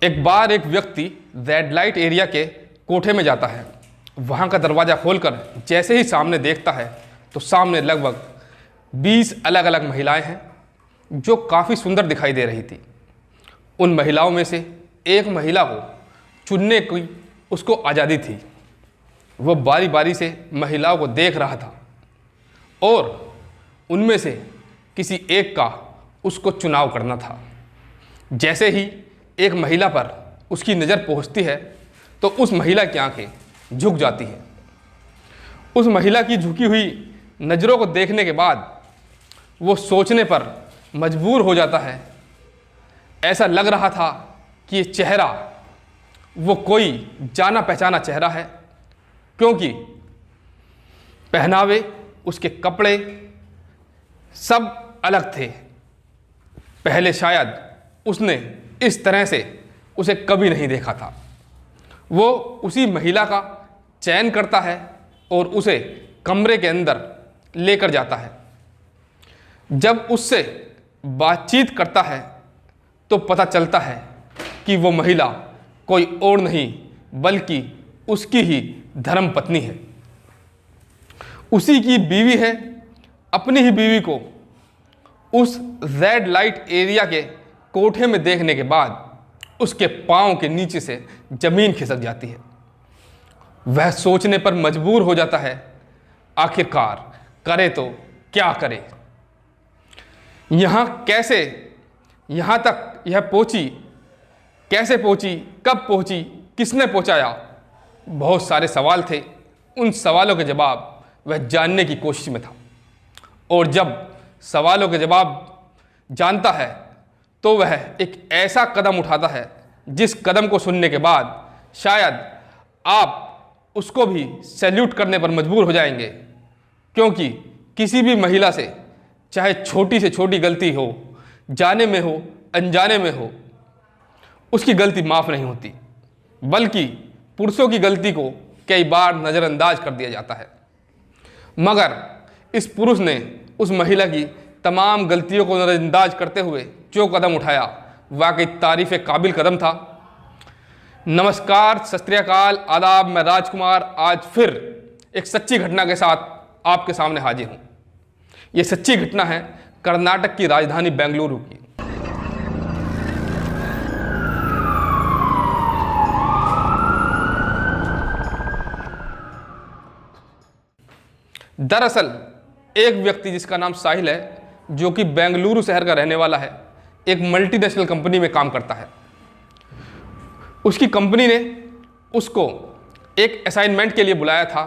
एक बार एक व्यक्ति रेड लाइट एरिया के कोठे में जाता है। वहाँ का दरवाज़ा खोलकर जैसे ही सामने देखता है तो सामने लगभग 20 अलग अलग महिलाएं हैं जो काफ़ी सुंदर दिखाई दे रही थी। उन महिलाओं में से एक महिला को चुनने की उसको आज़ादी थी। वह बारी बारी से महिलाओं को देख रहा था और उनमें से किसी एक का उसको चुनाव करना था। जैसे ही एक महिला पर उसकी नज़र पहुंचती है तो उस महिला की आंखें झुक जाती हैं। उस महिला की झुकी हुई नज़रों को देखने के बाद वो सोचने पर मजबूर हो जाता है। ऐसा लग रहा था कि ये चेहरा वो कोई जाना पहचाना चेहरा है, क्योंकि पहनावे, उसके कपड़े सब अलग थे। पहले शायद उसने इस तरह से उसे कभी नहीं देखा था। वो उसी महिला का चयन करता है और उसे कमरे के अंदर लेकर जाता है। जब उससे बातचीत करता है तो पता चलता है कि वो महिला कोई और नहीं बल्कि उसकी ही धर्म पत्नी है, उसी की बीवी है। अपनी ही बीवी को उस रेड लाइट एरिया के कोठे में देखने के बाद उसके पांव के नीचे से जमीन खिसक जाती है। वह सोचने पर मजबूर हो जाता है, आखिरकार करे तो क्या करे। यहाँ तक यह पहुंची, कैसे पहुंची, कब पहुंची, किसने पहुंचाया, बहुत सारे सवाल थे। उन सवालों के जवाब वह जानने की कोशिश में था और जब सवालों के जवाब जानता है तो वह एक ऐसा कदम उठाता है जिस कदम को सुनने के बाद शायद आप उसको भी सैल्यूट करने पर मजबूर हो जाएंगे, क्योंकि किसी भी महिला से चाहे छोटी से छोटी गलती हो, जाने में हो अनजाने में हो, उसकी गलती माफ़ नहीं होती, बल्कि पुरुषों की गलती को कई बार नज़रअंदाज कर दिया जाता है। मगर इस पुरुष ने उस महिला की तमाम गलतियों को नज़रअंदाज करते हुए जो कदम उठाया, वाकई तारीफ़ काबिल कदम था। नमस्कार, सत श्री अकाल, आदाब। मैं राजकुमार आज फिर एक सच्ची घटना के साथ आपके सामने हाजिर हूँ। ये सच्ची घटना है कर्नाटक की राजधानी बेंगलुरु की। दरअसल एक व्यक्ति जिसका नाम साहिल है, जो कि बेंगलुरु शहर का रहने वाला है, एक मल्टीनेशनल कंपनी में काम करता है। उसकी कंपनी ने उसको एक असाइनमेंट के लिए बुलाया था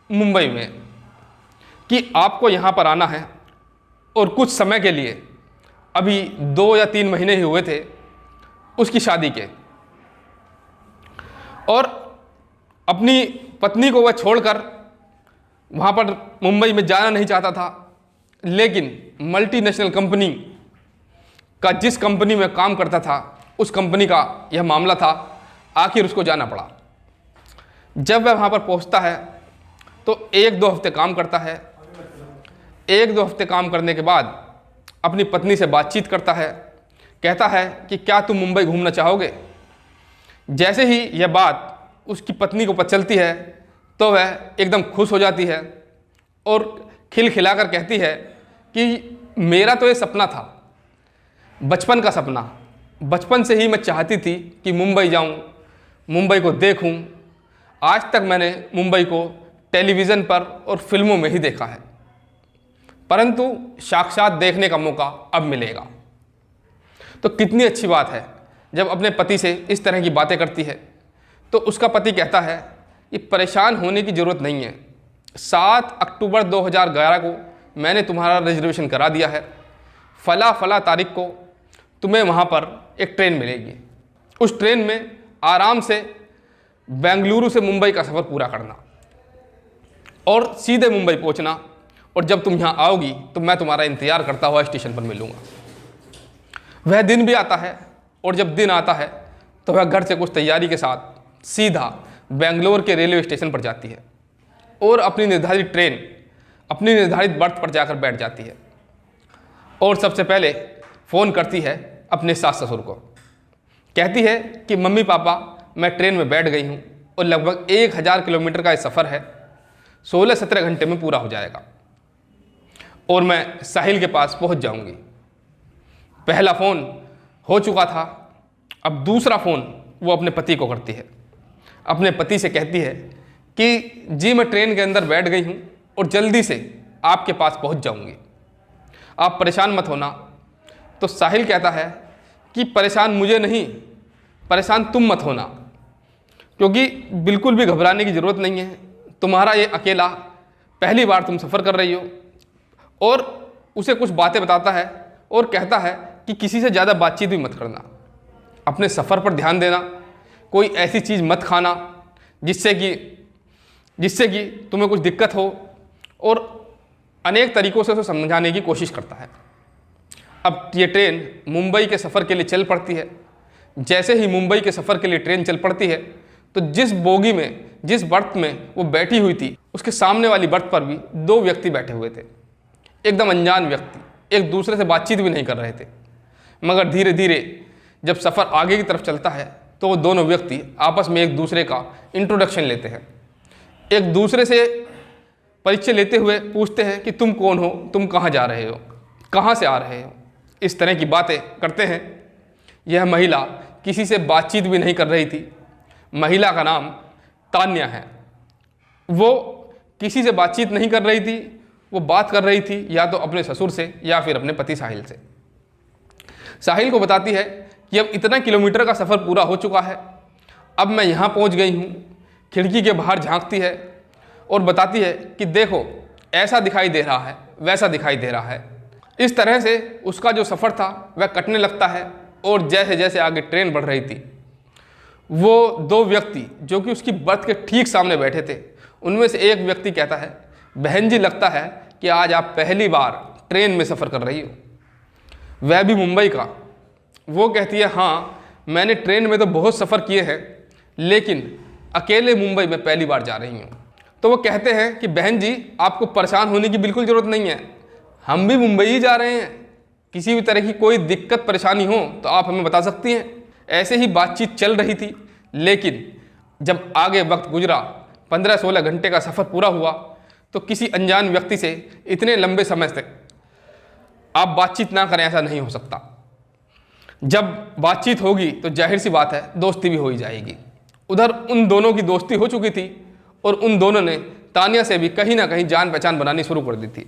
मुंबई में कि आपको यहाँ पर आना है और कुछ समय के लिए, अभी 2 या 3 महीने ही हुए थे उसकी शादी के, और अपनी पत्नी को वह छोड़कर वहाँ पर मुंबई में जाना नहीं चाहता था। लेकिन मल्टीनेशनल कंपनी का जिस कंपनी में काम करता था उस कंपनी का यह मामला था, आखिर उसको जाना पड़ा। जब वह वहाँ पर पहुँचता है तो 1-2 हफ्ते काम करता है। 1-2 हफ्ते काम करने के बाद अपनी पत्नी से बातचीत करता है, कहता है कि क्या तुम मुंबई घूमना चाहोगे। जैसे ही यह बात उसकी पत्नी को पता चलती है तो वह एकदम खुश हो जाती है और खिलखिलाकर कहती है कि मेरा तो ये सपना था, बचपन का सपना। बचपन से ही मैं चाहती थी कि मुंबई जाऊं, मुंबई को देखूं। आज तक मैंने मुंबई को टेलीविज़न पर और फिल्मों में ही देखा है, परंतु साक्षात देखने का मौका अब मिलेगा। तो कितनी अच्छी बात है जब अपने पति से इस तरह की बातें करती है। तो उसका पति कहता है कि परेशान होने की ज़रूरत नहीं है, 7 अक्टूबर 2011 को मैंने तुम्हारा रिजर्वेशन करा दिया है। फला तारीख को तुम्हें वहाँ पर एक ट्रेन मिलेगी। उस ट्रेन में आराम से बेंगलुरु से मुंबई का सफ़र पूरा करना और सीधे मुंबई पहुँचना, और जब तुम यहाँ आओगी तो मैं तुम्हारा इंतज़ार करता हुआ स्टेशन पर मिलूँगा। वह दिन भी आता है और जब दिन आता है तो वह घर से कुछ तैयारी के साथ सीधा बेंगलोर के रेलवे स्टेशन पर जाती है और अपनी निर्धारित ट्रेन, अपनी निर्धारित बर्थ पर जाकर बैठ जाती है और सबसे पहले फ़ोन करती है अपने सास ससुर को। कहती है कि मम्मी पापा मैं ट्रेन में बैठ गई हूँ और लगभग 1000 किलोमीटर का ये सफ़र है, 16-17 घंटे में पूरा हो जाएगा और मैं साहिल के पास पहुँच जाऊँगी। पहला फ़ोन हो चुका था, अब दूसरा फ़ोन वो अपने पति को करती है। अपने पति से कहती है कि जी मैं ट्रेन के अंदर बैठ गई हूँ और जल्दी से आपके पास पहुँच जाऊँगी, आप परेशान मत होना। तो साहिल कहता है कि परेशान मुझे नहीं, परेशान तुम मत होना, क्योंकि बिल्कुल भी घबराने की ज़रूरत नहीं है। तुम्हारा ये अकेला पहली बार तुम सफ़र कर रही हो। और उसे कुछ बातें बताता है और कहता है कि किसी से ज़्यादा बातचीत भी मत करना, अपने सफ़र पर ध्यान देना, कोई ऐसी चीज़ मत खाना जिससे कि तुम्हें कुछ दिक्कत हो, और अनेक तरीक़ों से उसे समझाने की कोशिश करता है। अब ये ट्रेन मुंबई के सफ़र के लिए चल पड़ती है। जैसे ही मुंबई के सफ़र के लिए ट्रेन चल पड़ती है तो जिस बोगी में, जिस बर्थ में वो बैठी हुई थी, उसके सामने वाली बर्थ पर भी 2 व्यक्ति बैठे हुए थे, एकदम अनजान व्यक्ति, एक दूसरे से बातचीत भी नहीं कर रहे थे। मगर धीरे धीरे जब सफ़र आगे की तरफ चलता है तो वो दोनों व्यक्ति आपस में एक दूसरे का इंट्रोडक्शन लेते हैं, एक दूसरे से परिचय लेते हुए पूछते हैं कि तुम कौन हो, तुम कहाँ जा रहे हो, कहाँ से आ रहे हो, इस तरह की बातें करते हैं। यह महिला किसी से बातचीत भी नहीं कर रही थी। महिला का नाम तान्या है। वो किसी से बातचीत नहीं कर रही थी, वो बात कर रही थी या तो अपने ससुर से या फिर अपने पति साहिल से। साहिल को बताती है कि अब इतना किलोमीटर का सफ़र पूरा हो चुका है, अब मैं यहाँ पहुँच गई हूँ। खिड़की के बाहर झांकती है और बताती है कि देखो ऐसा दिखाई दे रहा है, वैसा दिखाई दे रहा है। इस तरह से उसका जो सफ़र था वह कटने लगता है। और जैसे जैसे आगे ट्रेन बढ़ रही थी, वो 2 व्यक्ति जो कि उसकी बर्थ के ठीक सामने बैठे थे, उनमें से एक व्यक्ति कहता है, बहन जी लगता है कि आज आप पहली बार ट्रेन में सफ़र कर रही हो, वह भी मुंबई का। वो कहती है, हाँ मैंने ट्रेन में तो बहुत सफ़र किए हैं, लेकिन अकेले मुंबई में पहली बार जा रही हूँ। तो वो कहते हैं कि बहन जी आपको परेशान होने की बिल्कुल ज़रूरत नहीं है, हम भी मुंबई ही जा रहे हैं, किसी भी तरह की कोई दिक्कत परेशानी हो तो आप हमें बता सकती हैं। ऐसे ही बातचीत चल रही थी, लेकिन जब आगे वक्त गुजरा, 15-16 घंटे का सफ़र पूरा हुआ, तो किसी अनजान व्यक्ति से इतने लंबे समय तक आप बातचीत ना करें, ऐसा नहीं हो सकता। जब बातचीत होगी तो जाहिर सी बात है दोस्ती भी हो ही जाएगी। उधर उन दोनों की दोस्ती हो चुकी थी और उन दोनों ने तान्या से भी कहीं ना कहीं जान पहचान बनानी शुरू कर दी थी।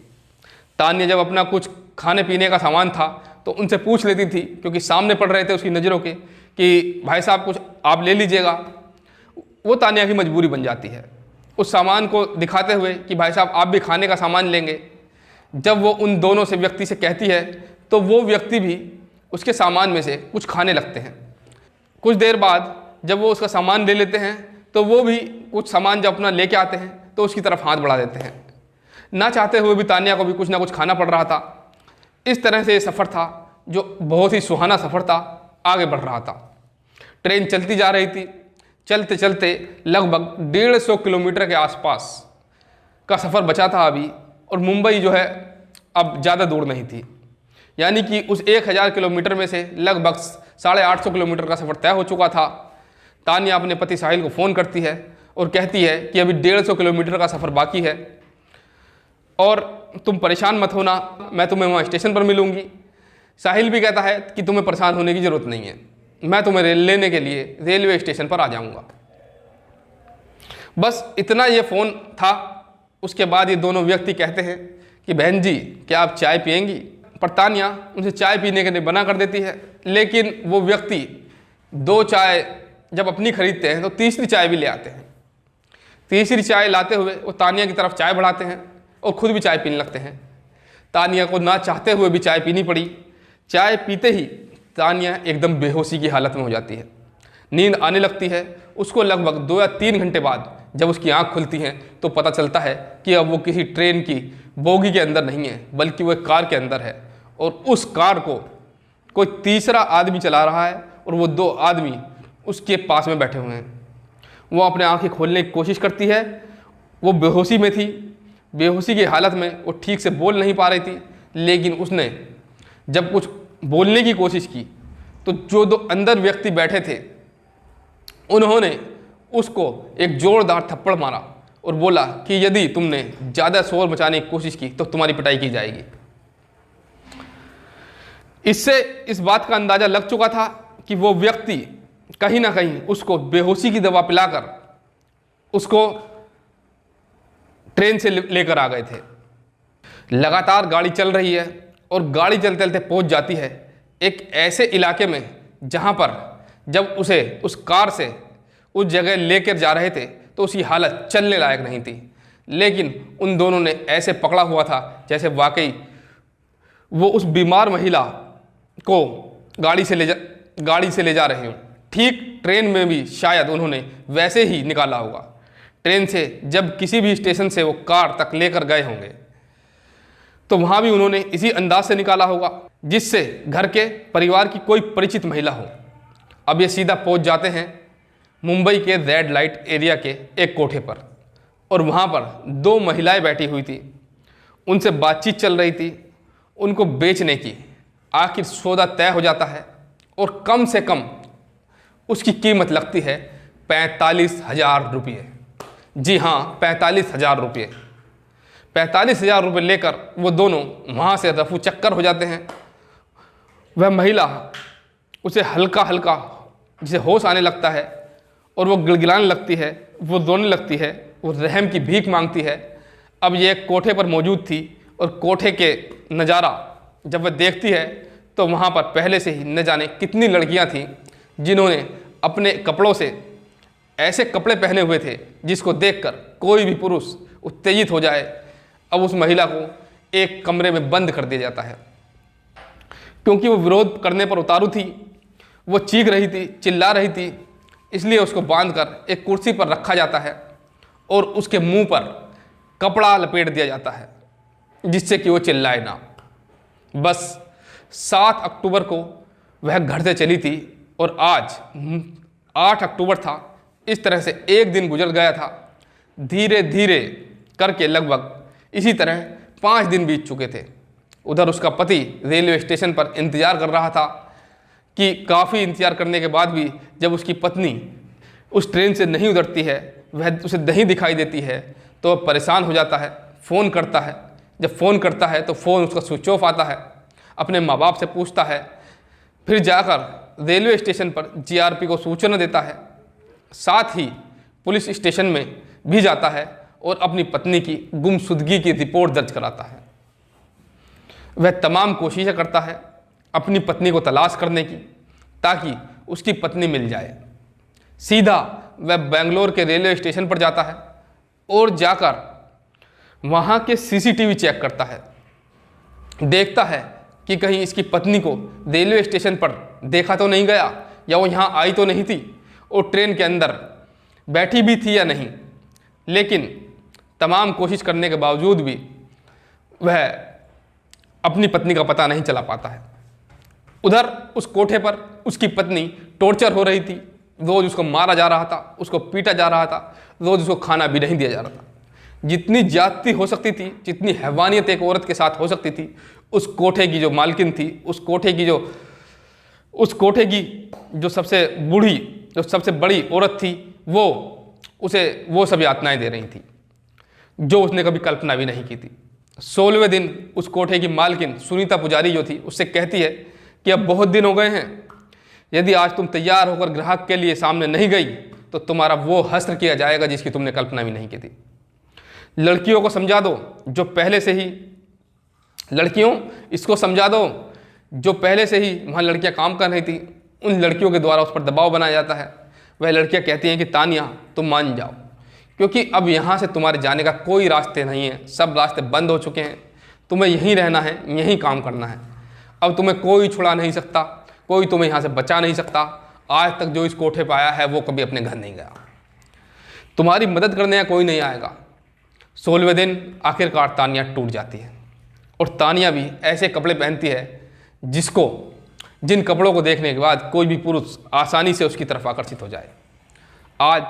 तान्या जब अपना कुछ खाने पीने का सामान था तो उनसे पूछ लेती थी, क्योंकि सामने पड़ रहे थे उसकी नज़रों के, कि भाई साहब कुछ आप ले लीजिएगा। वो तान्या की मजबूरी बन जाती है उस सामान को दिखाते हुए कि भाई साहब आप भी खाने का सामान लेंगे। जब वो उन दोनों से व्यक्ति से कहती है तो वो व्यक्ति भी उसके सामान में से कुछ खाने लगते हैं। कुछ देर बाद जब वो उसका सामान ले लेते हैं तो वो भी कुछ सामान जब अपना लेके आते हैं तो उसकी तरफ हाथ बढ़ा देते हैं। ना चाहते हुए भी तान्या को भी कुछ ना कुछ खाना पड़ रहा था। इस तरह से ये सफ़र था जो बहुत ही सुहाना सफ़र था, आगे बढ़ रहा था। ट्रेन चलती जा रही थी। चलते चलते लगभग 150 किलोमीटर के आसपास का सफ़र बचा था अभी, और मुंबई जो है अब ज़्यादा दूर नहीं थी। यानी कि उस 1000 किलोमीटर में से लगभग 850 किलोमीटर का सफ़र तय हो चुका था। तान्या अपने पति साहिल को फ़ोन करती है और कहती है कि अभी 150 किलोमीटर का सफ़र बाकी है और तुम परेशान मत होना, मैं तुम्हें वहाँ स्टेशन पर मिलूँगी। साहिल भी कहता है कि तुम्हें परेशान होने की ज़रूरत नहीं है, मैं तुम्हें लेने के लिए रेलवे स्टेशन पर आ जाऊँगा। बस इतना ये फ़ोन था। उसके बाद ये दोनों व्यक्ति कहते हैं कि बहन जी क्या आप चाय पिएंगी? पर तान्या उनसे चाय पीने के लिए मना कर देती है, लेकिन वो व्यक्ति 2 चाय जब अपनी खरीदते हैं तो तीसरी चाय भी ले आते हैं। तीसरी चाय लाते हुए वो तान्या की तरफ चाय बढ़ाते हैं और ख़ुद भी चाय पीने लगते हैं। तान्या को ना चाहते हुए भी चाय पीनी पड़ी। चाय पीते ही तान्या एकदम बेहोशी की हालत में हो जाती है, नींद आने लगती है। उसको लगभग 2 या 3 घंटे बाद जब उसकी आंख खुलती हैं तो पता चलता है कि अब वो किसी ट्रेन की बोगी के अंदर नहीं है, बल्कि वो एक कार के अंदर है और उस कार को कोई तीसरा आदमी चला रहा है और वो 2 आदमी उसके पास में बैठे हुए हैं। वो अपने आंखें खोलने की कोशिश करती है। वो बेहोशी में थी। बेहोशी की हालत में वो ठीक से बोल नहीं पा रही थी, लेकिन उसने जब कुछ बोलने की कोशिश की तो जो दो अंदर व्यक्ति बैठे थे उन्होंने उसको एक जोरदार थप्पड़ मारा और बोला कि यदि तुमने ज़्यादा शोर मचाने की कोशिश की तो तुम्हारी पिटाई की जाएगी। इससे इस बात का अंदाज़ा लग चुका था कि वो व्यक्ति कहीं ना कहीं उसको बेहोशी की दवा पिलाकर उसको ट्रेन से लेकर आ गए थे। लगातार गाड़ी चल रही है और गाड़ी चलते चलते पहुंच जाती है एक ऐसे इलाके में जहां पर जब उसे उस कार से उस जगह लेकर जा रहे थे तो उसकी हालत चलने लायक नहीं थी, लेकिन उन दोनों ने ऐसे पकड़ा हुआ था जैसे वाकई वो उस बीमार महिला को गाड़ी से ले जा रहे हों। ठीक ट्रेन में भी शायद उन्होंने वैसे ही निकाला होगा। ट्रेन से जब किसी भी स्टेशन से वो कार तक लेकर गए होंगे तो वहाँ भी उन्होंने इसी अंदाज से निकाला होगा जिससे घर के परिवार की कोई परिचित महिला हो। अब ये सीधा पहुँच जाते हैं मुंबई के रेड लाइट एरिया के एक कोठे पर और वहाँ पर दो महिलाएं बैठी हुई थी। उनसे बातचीत चल रही थी उनको बेचने की। आखिर सौदा तय हो जाता है और कम से कम उसकी कीमत लगती है 45,000 रुपये। जी हाँ, 45,000 रुपये। 45,000 रुपये लेकर वो दोनों वहाँ से रफू चक्कर हो जाते हैं। वह महिला उसे हल्का हल्का जिसे होश आने लगता है और वो गिड़गिड़ाने लगती है, वो रोने लगती है, वो रहम की भीख मांगती है। अब ये एक कोठे पर मौजूद थी और कोठे के नज़ारा जब वह देखती है तो वहाँ पर पहले से ही न जाने कितनी लड़कियाँ थीं जिन्होंने अपने कपड़ों से ऐसे कपड़े पहने हुए थे जिसको देखकर कोई भी पुरुष उत्तेजित हो जाए। अब उस महिला को एक कमरे में बंद कर दिया जाता है क्योंकि वो विरोध करने पर उतारू थी, वो चीख रही थी, चिल्ला रही थी, इसलिए उसको बांधकर एक कुर्सी पर रखा जाता है और उसके मुंह पर कपड़ा लपेट दिया जाता है जिससे कि वो चिल्लाए ना। बस 7 अक्टूबर को वह घर से चली थी और आज 8 अक्टूबर था। इस तरह से एक दिन गुजर गया था। धीरे धीरे करके लगभग इसी तरह 5 दिन बीत चुके थे। उधर उसका पति रेलवे स्टेशन पर इंतज़ार कर रहा था कि काफ़ी इंतज़ार करने के बाद भी जब उसकी पत्नी उस ट्रेन से नहीं उतरती है, वह उसे नहीं दिखाई देती है तो वह परेशान हो जाता है। फ़ोन करता है, जब फ़ोन करता है तो फ़ोन उसका स्विच ऑफ आता है। अपने माँ बाप से पूछता है, फिर जाकर रेलवे स्टेशन पर जीआरपी को सूचना देता है। साथ ही पुलिस स्टेशन में भी जाता है और अपनी पत्नी की गुमशुदगी की रिपोर्ट दर्ज कराता है। वह तमाम कोशिशें करता है अपनी पत्नी को तलाश करने की ताकि उसकी पत्नी मिल जाए। सीधा वह बेंगलोर के रेलवे स्टेशन पर जाता है और जाकर वहाँ के सीसीटीवी चेक करता है। देखता है कि कहीं इसकी पत्नी को रेलवे स्टेशन पर देखा तो नहीं गया या वो यहाँ आई तो नहीं थी और ट्रेन के अंदर बैठी भी थी या नहीं। लेकिन तमाम कोशिश करने के बावजूद भी वह अपनी पत्नी का पता नहीं चला पाता है। उधर उस कोठे पर उसकी पत्नी टॉर्चर हो रही थी। रोज़ उसको मारा जा रहा था, उसको पीटा जा रहा था, रोज़ उसको खाना भी नहीं दिया जा रहा था। जितनी ज्यादती हो सकती थी, जितनी हैवानियत एक औरत के साथ हो सकती थी, उस कोठे की जो मालकिन थी, उस कोठे की जो सबसे बूढ़ी, जो सबसे बड़ी औरत थी, वो सब यातनाएं दे रही थी जो उसने कभी कल्पना भी नहीं की थी। 16वें दिन उस कोठे की मालकिन सुनीता पुजारी जो थी उससे कहती है कि अब बहुत दिन हो गए हैं, यदि आज तुम तैयार होकर ग्राहक के लिए सामने नहीं गई तो तुम्हारा वो हस्त्र किया जाएगा जिसकी तुमने कल्पना भी नहीं की थी। लड़कियों को समझा दो जो पहले से ही इसको समझा दो जो पहले से ही वहाँ लड़कियाँ काम कर रही थी। उन लड़कियों के द्वारा उस पर दबाव बनाया जाता है। वह लड़कियाँ कहती हैं कि तानिया तुम मान जाओ, क्योंकि अब यहाँ से तुम्हारे जाने का कोई रास्ते नहीं है, सब रास्ते बंद हो चुके हैं, तुम्हें यहीं रहना है, यहीं काम करना है। अब तुम्हें कोई छुड़ा नहीं सकता, कोई तुम्हें यहाँ से बचा नहीं सकता। आज तक जो इस कोठे पर आया है वो कभी अपने घर नहीं गया, तुम्हारी मदद करने का कोई नहीं आएगा। 16वें दिन आखिरकार तानिया टूट जाती है और तानिया भी ऐसे कपड़े पहनती है जिन कपड़ों को देखने के बाद कोई भी पुरुष आसानी से उसकी तरफ आकर्षित हो जाए। आज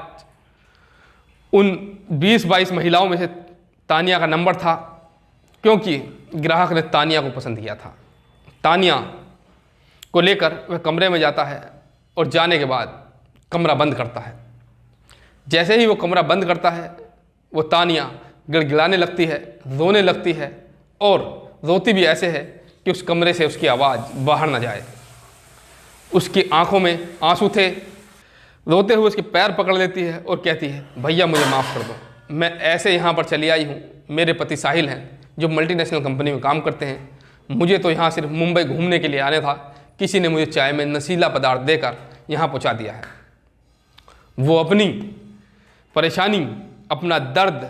उन 20-22 महिलाओं में से तानिया का नंबर था, क्योंकि ग्राहक ने तानिया को पसंद किया था। तानिया को लेकर वह कमरे में जाता है और जाने के बाद कमरा बंद करता है। जैसे ही वो कमरा बंद करता है, वो तानिया गिड़गिड़ाने लगती है, रोने लगती है और रोती भी ऐसे है कि उस कमरे से उसकी आवाज़ बाहर न जाए। उसकी आंखों में आंसू थे। रोते हुए उसके पैर पकड़ लेती है और कहती है, भैया मुझे माफ़ कर दो, मैं ऐसे यहाँ पर चली आई हूँ। मेरे पति साहिल हैं जो मल्टीनेशनल कंपनी में काम करते हैं। मुझे तो यहाँ सिर्फ मुंबई घूमने के लिए आने था। किसी ने मुझे चाय में नशीला पदार्थ देकर यहाँ पहुँचा दिया है। वो अपनी परेशानी, अपना दर्द,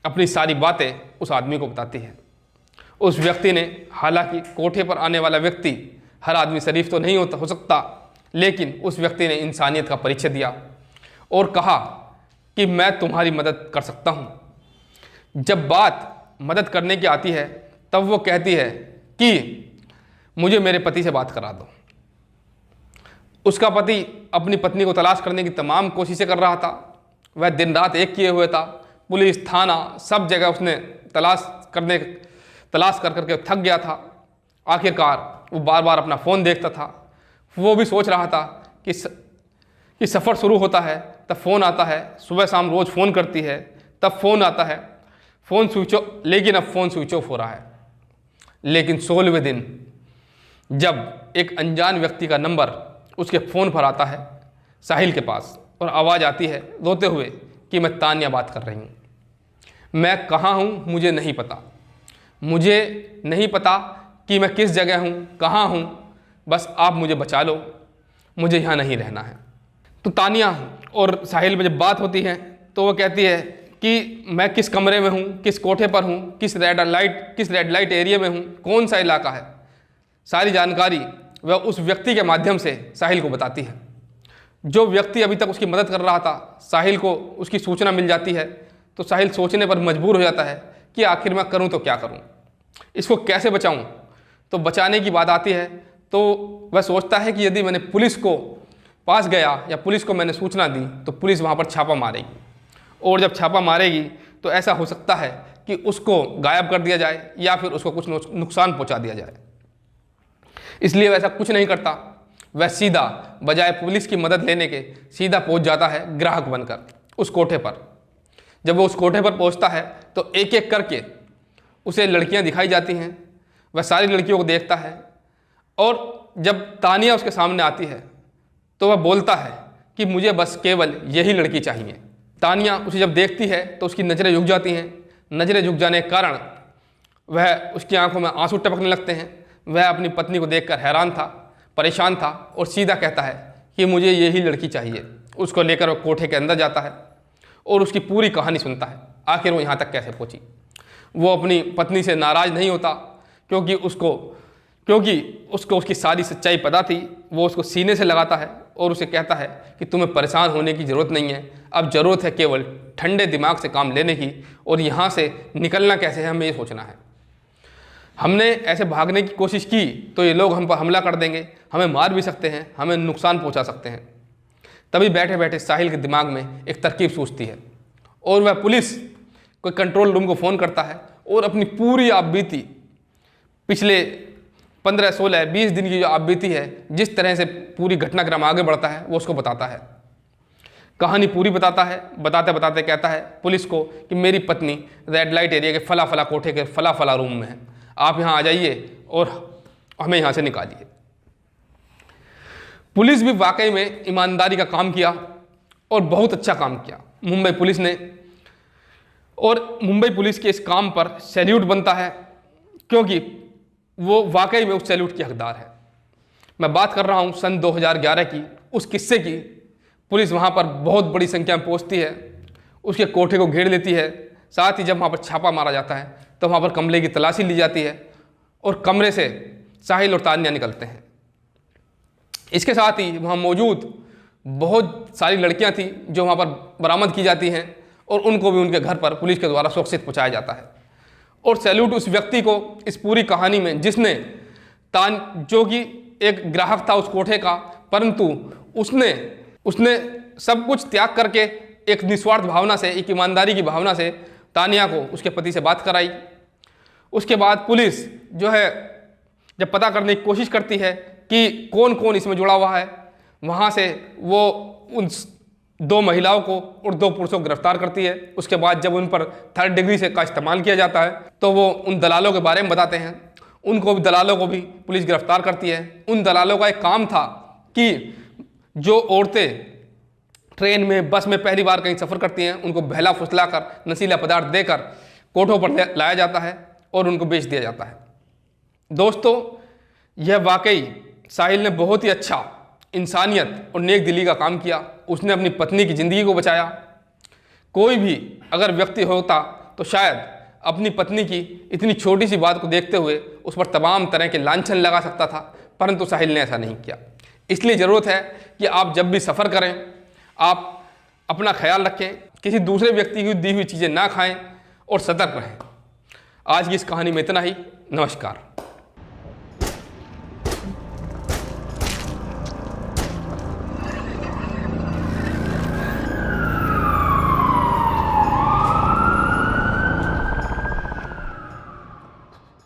अपनी सारी बातें उस आदमी को बताती है। उस व्यक्ति ने, हालांकि कोठे पर आने वाला व्यक्ति हर आदमी शरीफ तो नहीं हो सकता, लेकिन उस व्यक्ति ने इंसानियत का परिचय दिया और कहा कि मैं तुम्हारी मदद कर सकता हूँ। जब बात मदद करने की आती है तब वो कहती है कि मुझे मेरे पति से बात करा दो। उसका पति अपनी पत्नी को तलाश करने की तमाम कोशिशें कर रहा था। वह दिन रात एक किए हुए था। पुलिस, थाना, सब जगह उसने तलाश कर करके थक गया था। आखिरकार वो बार बार अपना फ़ोन देखता था। वो भी सोच रहा था कि सफ़र शुरू होता है तब फ़ोन आता है, सुबह शाम रोज़ फ़ोन करती है तब फ़ोन आता है, फ़ोन स्विच ऑफ, लेकिन अब फ़ोन स्विच ऑफ हो रहा है। लेकिन 16वें दिन जब एक अनजान व्यक्ति का नंबर उसके फ़ोन पर आता है साहिल के पास और आवाज़ आती है रोते हुए कि मैं तानिया बात कर रही हूँ, मैं कहाँ हूँ मुझे नहीं पता, मुझे नहीं पता कि मैं किस जगह हूँ, कहाँ हूँ, बस आप मुझे बचा लो, मुझे यहाँ नहीं रहना है। तो तानिया और साहिल में जब बात होती है तो वो कहती है कि मैं किस कमरे में हूँ, किस कोठे पर हूँ, किस रेड लाइट एरिया में हूँ, कौन सा इलाका है, सारी जानकारी वह उस व्यक्ति के माध्यम से साहिल को बताती है। जो व्यक्ति अभी तक उसकी मदद कर रहा था, साहिल को उसकी सूचना मिल जाती है तो साहिल सोचने पर मजबूर हो जाता है कि आखिर मैं करूं तो क्या करूं, इसको कैसे बचाऊं। तो बचाने की बात आती है तो वह सोचता है कि यदि मैंने पुलिस को पास गया या पुलिस को मैंने सूचना दी तो पुलिस वहां पर छापा मारेगी, और जब छापा मारेगी तो ऐसा हो सकता है कि उसको गायब कर दिया जाए या फिर उसको कुछ नुकसान पहुंचा दिया जाए। इसलिए वह ऐसा कुछ नहीं करता। वह सीधा बजाय पुलिस की मदद लेने के सीधा पहुंच जाता है ग्राहक बनकर उस कोठे पर। जब वो उस कोठे पर पहुंचता है तो एक एक करके उसे लड़कियां दिखाई जाती हैं। वह सारी लड़कियों को देखता है और जब तानिया उसके सामने आती है तो वह बोलता है कि मुझे बस केवल यही लड़की चाहिए। तानिया उसे जब देखती है तो उसकी नज़रें झुक जाती हैं। नज़रें झुक जाने के कारण वह, उसकी आंखों में आंसू टपकने लगते हैं। वह अपनी पत्नी को देखकर हैरान था, परेशान था और सीधा कहता है कि मुझे यही लड़की चाहिए। उसको लेकर वह कोठे के अंदर जाता है और उसकी पूरी कहानी सुनता है, आखिर वो यहाँ तक कैसे पहुँची। वो अपनी पत्नी से नाराज़ नहीं होता क्योंकि उसको उसकी सारी सच्चाई पता थी। वो उसको सीने से लगाता है और उसे कहता है कि तुम्हें परेशान होने की ज़रूरत नहीं है, अब ज़रूरत है केवल ठंडे दिमाग से काम लेने की, और यहाँ से निकलना कैसे है हमें ये सोचना है। हमने ऐसे भागने की कोशिश की तो ये लोग हम पर हमला कर देंगे, हमें मार भी सकते हैं, हमें नुकसान पहुँचा सकते हैं। तभी बैठे बैठे साहिल के दिमाग में एक तरकीब सूझती है और वह पुलिस कोई कंट्रोल रूम को फ़ोन करता है और अपनी पूरी आप बीती, पिछले 15, 16, 20 दिन की जो आप बीती है, जिस तरह से पूरी घटनाक्रम आगे बढ़ता है वो उसको बताता है। कहानी पूरी बताता है। बताते बताते कहता है पुलिस को कि मेरी पत्नी रेड लाइट एरिया के फला फला कोठे के फला फला रूम में है, आप यहाँ आ जाइए और हमें यहाँ से निकालिए। पुलिस भी वाकई में ईमानदारी का काम किया और बहुत अच्छा काम किया मुंबई पुलिस ने, और मुंबई पुलिस के इस काम पर सैल्यूट बनता है क्योंकि वो वाकई में उस सैल्यूट की हकदार है। मैं बात कर रहा हूँ सन 2011 की, उस किस्से की। पुलिस वहाँ पर बहुत बड़ी संख्या में पहुँचती है, उसके कोठे को घेर लेती है। साथ ही जब वहाँ पर छापा मारा जाता है तो वहाँ पर कमरे की तलाशी ली जाती है और कमरे से साहिल और तानिया निकलते हैं। इसके साथ ही वहाँ मौजूद बहुत सारी लड़कियाँ थी जो वहाँ पर बरामद की जाती हैं और उनको भी उनके घर पर पुलिस के द्वारा सुरक्षित पहुँचाया जाता है। और सैल्यूट उस व्यक्ति को इस पूरी कहानी में जिसने जो कि एक ग्राहक था उस कोठे का, परंतु उसने सब कुछ त्याग करके एक निस्वार्थ भावना से, एक ईमानदारी की भावना से तानिया को उसके पति से बात कराई। उसके बाद पुलिस जो है जब पता करने की कोशिश करती है कि कौन कौन इसमें जुड़ा हुआ है। वहाँ से वो उन 2 महिलाओं को और 2 पुरुषों को गिरफ्तार करती है। उसके बाद जब उन पर 3rd डिग्री से का इस्तेमाल किया जाता है तो वो उन दलालों के बारे में बताते हैं। दलालों को भी पुलिस गिरफ्तार करती है। उन दलालों का एक काम था कि जो औरतें ट्रेन में, बस में पहली बार कहीं सफ़र करती हैं, उनको बहला फुसला कर, नशीला पदार्थ देकर कोठों पर लाया जाता है और उनको बेच दिया जाता है। दोस्तों, यह वाकई साहिल ने बहुत ही अच्छा इंसानियत और नेक दिली का काम किया। उसने अपनी पत्नी की ज़िंदगी को बचाया। कोई भी अगर व्यक्ति होता तो शायद अपनी पत्नी की इतनी छोटी सी बात को देखते हुए उस पर तमाम तरह के लांछन लगा सकता था, परंतु साहिल ने ऐसा नहीं किया। इसलिए ज़रूरत है कि आप जब भी सफ़र करें, आप अपना ख्याल रखें, किसी दूसरे व्यक्ति की दी हुई चीज़ें ना खाएं और सतर्क रहें। आज की इस कहानी में इतना ही। नमस्कार।